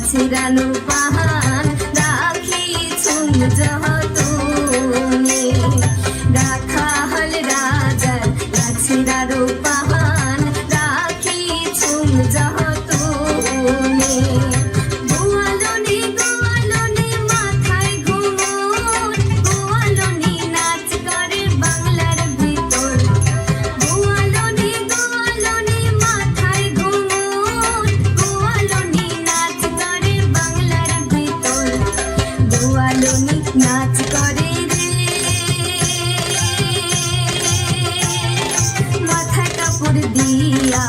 ছিড়ানো পাহাড় রাখিছুম যতনে রাখা হল রাজার ছিড়ানো পাহাড় রাখিছুম যতনে গোয়ালনি গোয়ালনি মাথায় ঘুমোর গোয়ালনি নাচ করে বাংলার ভিতর গোয়ালনি গোয়ালনি মাথায় ঘুমোর গোয়ালনি নাচ করে বাংলার ভিতর গোয়ালনি নাচ করে রে মাথায় কাপড় দিয়া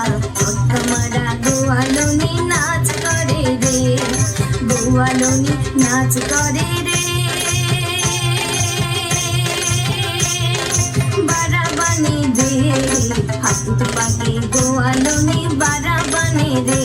তোমারা গোয়ালনি নাচ করে রে গোয়ালনি নাচ করে রে বারাবানে রে হাতুত পাকে গোয়ালনি বারাবানে রে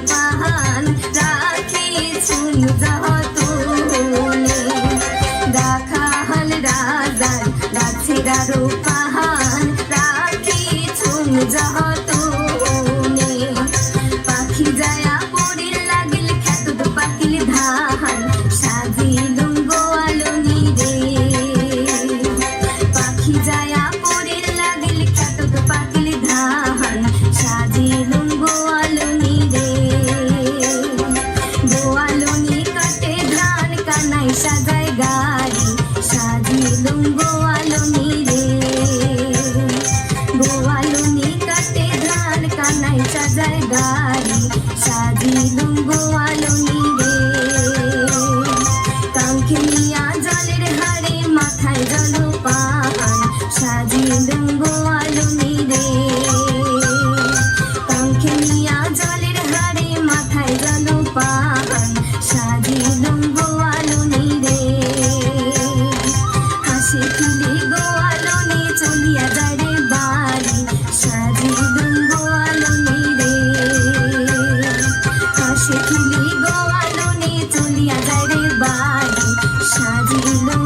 পাহান রাখিছুম যতনে দেখা হল রাজার গাছেরারো পাহান রাখিছুম যতনে পাখি যায়া পড়িল লাগিল খেতুত পাকিল ধান সাজিলুম গোয়ালনি রে পাখি যায়া পড়িল লাগিল খেতুত পাকিল ধান সাজিলুম গোয়ালনি সাজায় গাড়ি সাজিলুম গোয়ালনি রে গোয়ালনি কাটে ধান কানাই সাজায় গাড়ি সাজিলুম গোয়ালনি রে কাঙ্খে নিয়া জলের হাড়ে মাথায় জল পাহাড় সাজিলুম গোয়ালনি রে কাঙ্খে নিয়া জলের হাড়ে মাথায় জল পাহাড় সাজিলুম গোয়ালনি রে হাসি খুলি গোয়ালনি চলিয়া যায় রে বাড়ি সাজিলুম গোয়ালনি রে হাসি খুলি গোয়ালনি চলিয়া যায় রে বাড়ি সাজিলুম